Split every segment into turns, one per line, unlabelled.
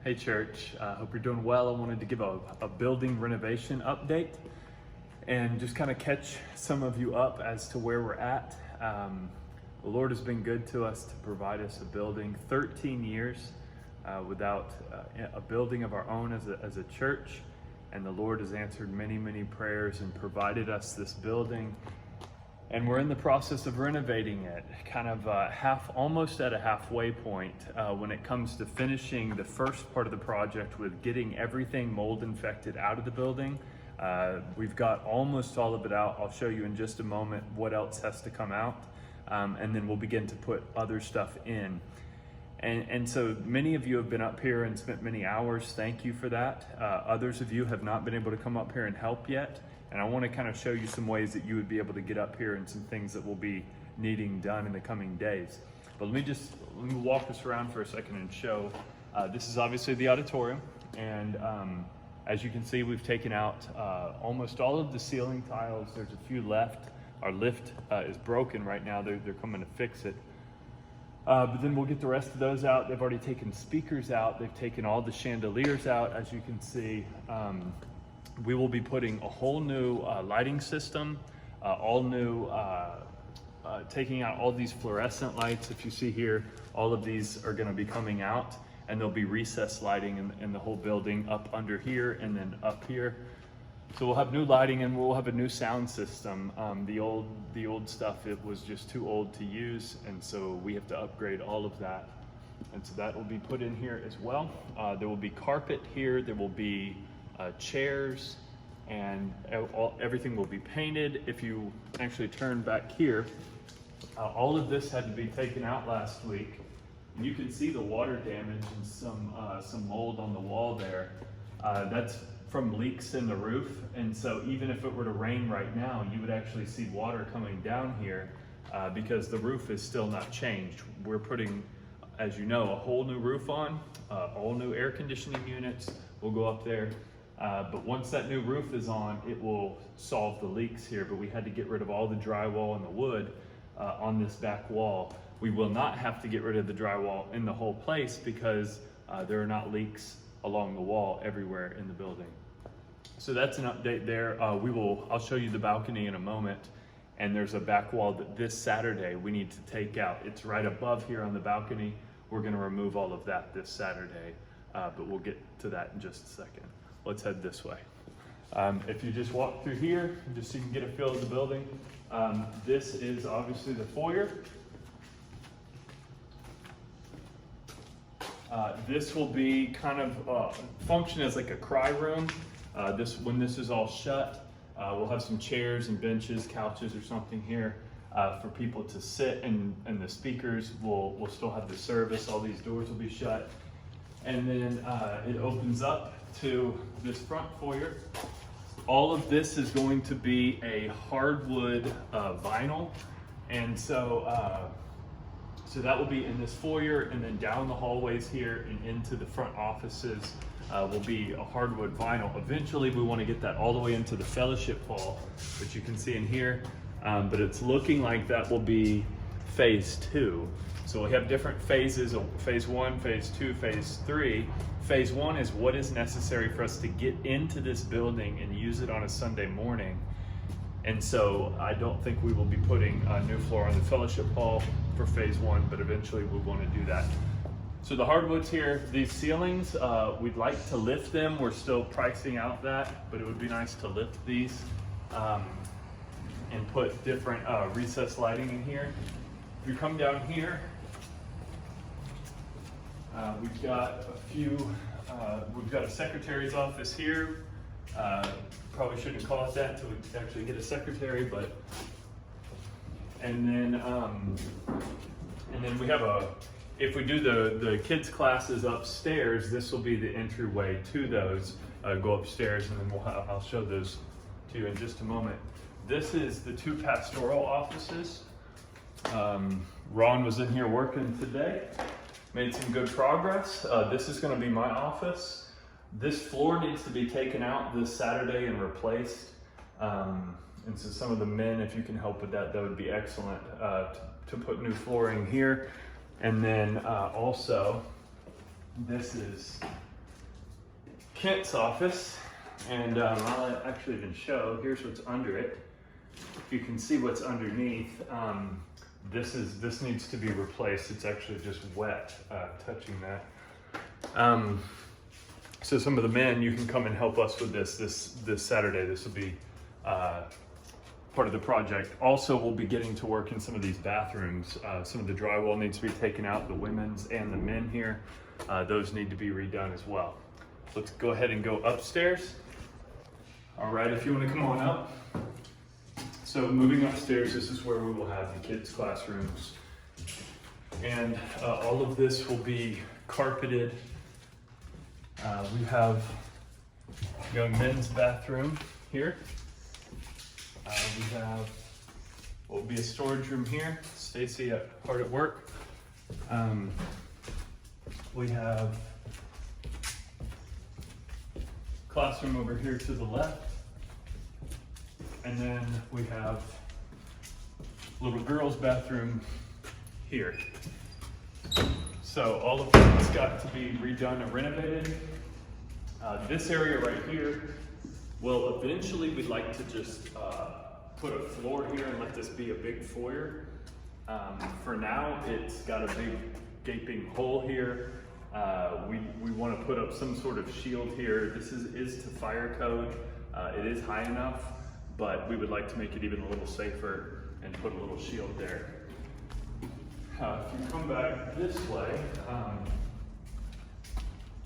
Hey church, hope you're doing well. I wanted to give a building renovation update and just kind of catch some of you up as to where we're at. The Lord has been good to us to provide us a building. 13 years without a building of our own as a church, and the Lord has answered many prayers and provided us this building. And we're in the process of renovating it, kind of almost at a halfway point when it comes to finishing the first part of the project with getting everything mold infected out of the building. We've got almost all of it out. I'll show you in just a moment what else has to come out. And then we'll begin to put other stuff in. And so many of you have been up here and spent many hours. Thank you for that. Others of you have not been able to come up here and help yet. And I want to kind of show you some ways that you would be able to get up here and some things that will be needing done in the coming days. But let me walk us around for a second and show. This is obviously the auditorium. And as you can see, we've taken out almost all of the ceiling tiles. There's a few left. Our lift is broken right now. They're coming to fix it. But then we'll get the rest of those out. They've already taken speakers out. They've taken all the chandeliers out, as you can see. We will be putting a whole new lighting system, all new, taking out all these fluorescent lights. If you see here, all of these are gonna be coming out, and there'll be recessed lighting in the whole building up under here and then up here. So we'll have new lighting and we'll have a new sound system. The old stuff, it was just too old to use, and so we have to upgrade all of that. And so that will be put in here as well. There will be carpet here. There will be chairs, and everything will be painted. If you actually turn back here, all of this had to be taken out last week. And you can see the water damage and some mold on the wall there. That's from leaks in the roof. And so even if it were to rain right now, you would actually see water coming down here because the roof is still not changed. We're putting, as you know, a whole new roof on, all new air conditioning units will go up there. But once that new roof is on, it will solve the leaks here. But we had to get rid of all the drywall and the wood on this back wall. We will not have to get rid of the drywall in the whole place because there are not leaks along the wall everywhere in the building. So that's an update there. I'll show you the balcony in a moment. And there's a back wall that this Saturday we need to take out. It's right above here on the balcony. We're gonna remove all of that this Saturday, but we'll get to that in just a second. Let's head this way. If you just walk through here, just so you can get a feel of the building, this is obviously the foyer. This will be kind of function as like a cry room. When this is all shut, we'll have some chairs and benches, couches or something here for people to sit, and the speakers will still have the service. All these doors will be shut. And then it opens up to this front foyer. All of this is going to be a hardwood vinyl, and so that will be in this foyer, and then down the hallways here and into the front offices will be a hardwood vinyl. Eventually we want to get that all the way into the fellowship hall, which you can see in here, but it's looking like that will be phase 2. So we have different phases, phase 1, phase 2, phase 3. Phase 1 is what is necessary for us to get into this building and use it on a Sunday morning. And so I don't think we will be putting a new floor on the fellowship hall for phase 1, but eventually we want to do that. So the hardwoods here, these ceilings, we'd like to lift them. We're still pricing out that, but it would be nice to lift these and put different recessed lighting in here. If you come down here, we've got we've got a secretary's office here. Probably shouldn't call it that until we actually get a secretary, but, and then we have if we do the kids classes upstairs, this will be the entryway to those. Go upstairs, and then I'll show those to you in just a moment. This is the 2 pastoral offices. Ron was in here working today, made some good progress. This is going to be my office. This floor needs to be taken out this Saturday and replaced. And so some of the men, if you can help with that, that would be excellent, to put new flooring here. And then also, this is Kent's office, and I'll actually even show. Here's what's under it. If you can see what's underneath, this needs to be replaced. It's actually just wet touching that. So some of the men, you can come and help us with this Saturday. This will be part of the project. Also, we'll be getting to work in some of these bathrooms. Some of the drywall needs to be taken out, the women's and the men here. Those need to be redone as well. Let's go ahead and go upstairs. All right, if you want to come on up. So moving upstairs, this is where we will have the kids' classrooms. And all of this will be carpeted. We have young men's bathroom here. We have what will be a storage room here. Stacy hard at work. We have classroom over here to the left. And then we have little girls' bathroom here. So all of this has got to be redone and renovated. This area right here, well, eventually we'd like to just put a floor here and let this be a big foyer. For now, it's got a big gaping hole here. We want to put up some sort of shield here. This is to fire code. It is high enough, but we would like to make it even a little safer and put a little shield there. If you come back this way,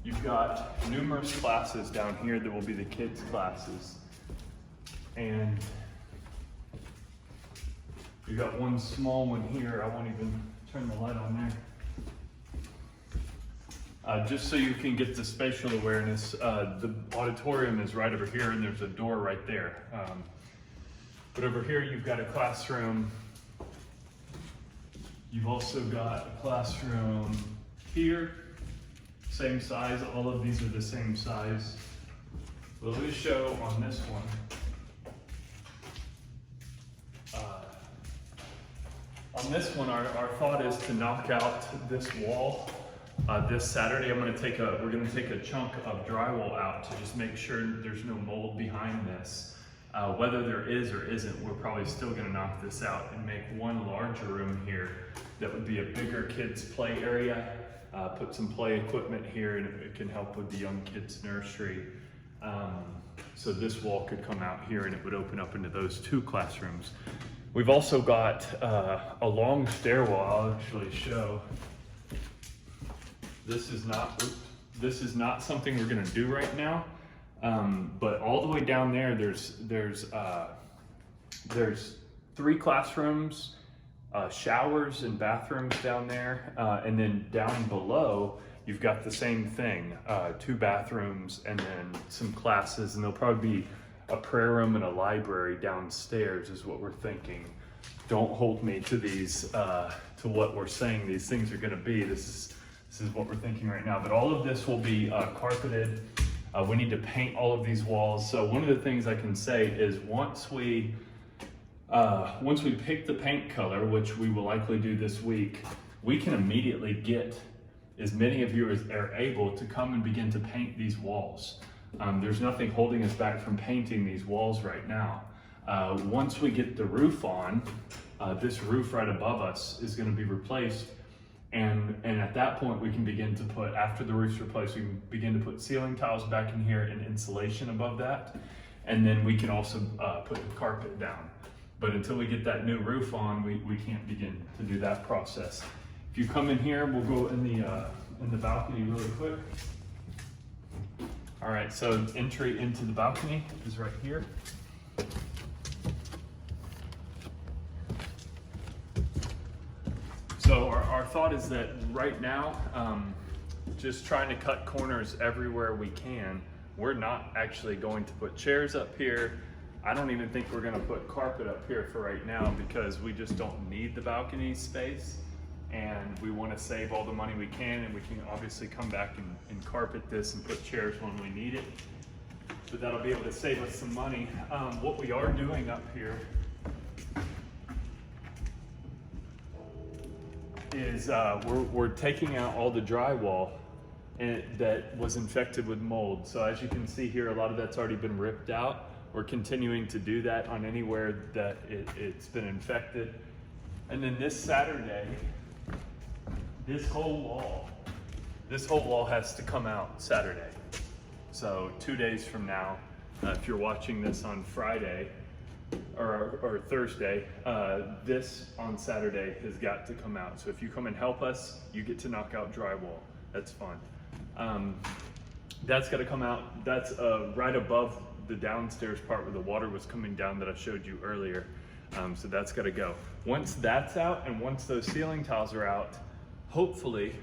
you've got numerous classes down here that will be the kids' classes. And you've got one small one here. I won't even turn the light on there. Just so you can get the spatial awareness, the auditorium is right over here and there's a door right there. But over here you've got a classroom. You've also got a classroom here, same size. All of these are the same size. Well, let me show on this one. On this one, our thought is to knock out this wall. This Saturday, we're gonna take a chunk of drywall out to just make sure there's no mold behind this. Whether there is or isn't, we're probably still gonna knock this out and make one larger room here that would be a bigger kids' play area. Put some play equipment here, and it can help with the young kids' nursery. So this wall could come out here and it would open up into those two classrooms. We've also got a long stairwell. I'll actually show. This is not something we're gonna do right now, but all the way down there, there's 3 classrooms, showers and bathrooms down there, and then down below, you've got the same thing, 2 bathrooms and then some classes, and there'll probably be a prayer room and a library downstairs is what we're thinking. Don't hold me to these, to what we're saying these things are gonna be. This is what we're thinking right now, but all of this will be carpeted. We need to paint all of these walls. So one of the things I can say is once we pick the paint color, which we will likely do this week, we can immediately get as many of you as are able to come and begin to paint these walls. There's nothing holding us back from painting these walls right now. Once we get the roof on, this roof right above us is gonna be replaced. And at that point, we can begin to put, after the roof's replaced, we can begin to put ceiling tiles back in here and insulation above that. And then we can also put the carpet down. But until we get that new roof on, we can't begin to do that process. If you come in here, we'll go in the balcony really quick. All right, so entry into the balcony is right here. So our thought is that right now, just trying to cut corners everywhere we can. We're not actually going to put chairs up here. I don't even think we're gonna put carpet up here for right now because we just don't need the balcony space. And we wanna save all the money we can, and we can obviously come back and carpet this and put chairs when we need it. But that'll be able to save us some money. What we are doing up here is we're taking out all the drywall and that was infected with mold. So as you can see here, a lot of that's already been ripped out. We're continuing to do that on anywhere that it's been infected. And then this Saturday, this whole wall has to come out Saturday. So 2 days from now, if you're watching this on Friday or Thursday, this on Saturday has got to come out. So if you come and help us, you get to knock out drywall. That's fun. That's got to come out. That's right above the downstairs part where the water was coming down that I showed you earlier. So that's got to go. Once that's out and once those ceiling tiles are out, hopefully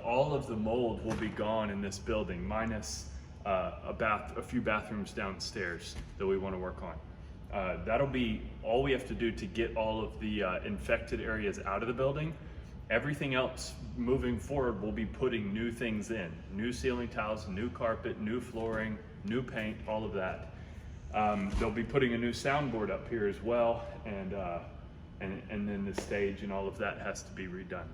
all of the mold will be gone in this building, minus a few bathrooms downstairs that we want to work on. That'll be all we have to do to get all of the infected areas out of the building. Everything else moving forward, we'll be putting new things in. New ceiling tiles, new carpet, new flooring, new paint, all of that. They'll be putting a new soundboard up here as well, and then the stage and all of that has to be redone.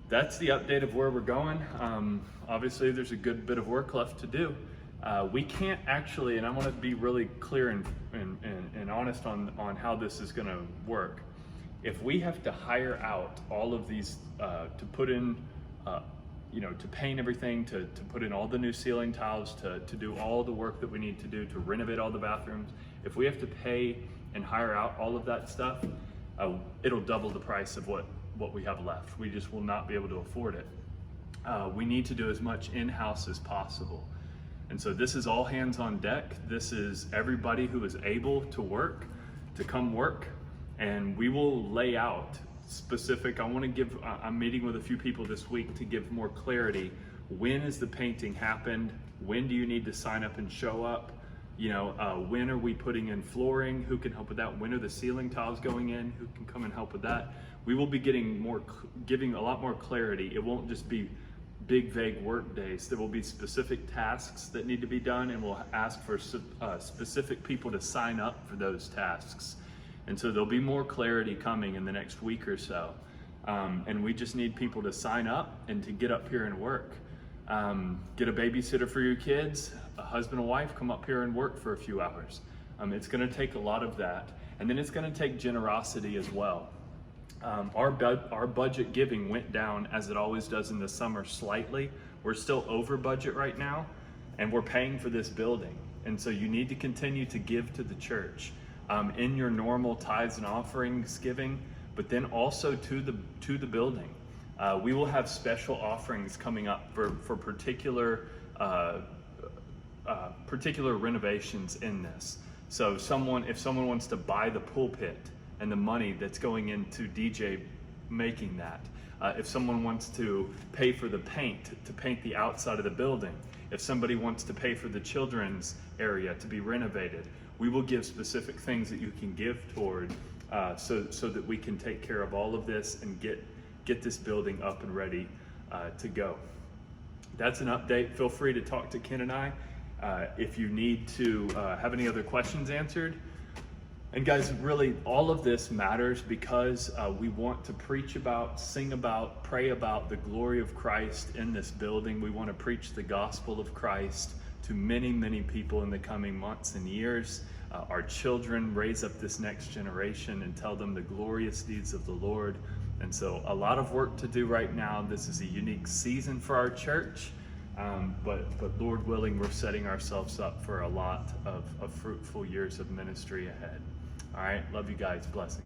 That's the update of where we're going. Obviously, there's a good bit of work left to do. We can't actually, and I want to be really clear and honest on how this is going to work. If we have to hire out all of these to put in, to paint everything, to put in all the new ceiling tiles, to do all the work that we need to do to renovate all the bathrooms, if we have to pay and hire out all of that stuff, it'll double the price of what we have left. We just will not be able to afford it. We need to do as much in-house as possible. And so this is all hands on deck. This is everybody who is able to work, to come work, and we will lay out specific. I'm meeting with a few people this week to give more clarity. When is the painting happened? When do you need to sign up and show up? When are we putting in flooring? Who can help with that? When are the ceiling tiles going in? Who can come and help with that? We will be giving a lot more clarity. It won't just be big, vague work days. There will be specific tasks that need to be done, and we'll ask for specific people to sign up for those tasks. And so there'll be more clarity coming in the next week or so. And we just need people to sign up and to get up here and work. Get a babysitter for your kids, a husband and wife, come up here and work for a few hours. It's gonna take a lot of that. And then it's gonna take generosity as well. Our budget giving went down, as it always does in the summer, slightly. We're still over budget right now, and we're paying for this building. And so you need to continue to give to the church in your normal tithes and offerings giving, but then also to the building. We will have special offerings coming up for particular renovations in this. So if someone wants to buy the pulpit and the money that's going into DJ making that, if someone wants to pay for the paint to paint the outside of the building, if somebody wants to pay for the children's area to be renovated, we will give specific things that you can give toward so that we can take care of all of this and get this building up and ready to go. That's an update. Feel free to talk to Ken and I if you need to have any other questions answered. And guys, really all of this matters because we want to preach about, sing about, pray about the glory of Christ in this building. We want to preach the gospel of Christ to many, many people in the coming months and years. Our children, raise up this next generation and tell them the glorious deeds of the Lord. And so a lot of work to do right now. This is a unique season for our church, but Lord willing, we're setting ourselves up for a lot of fruitful years of ministry ahead. All right, love you guys, blessings.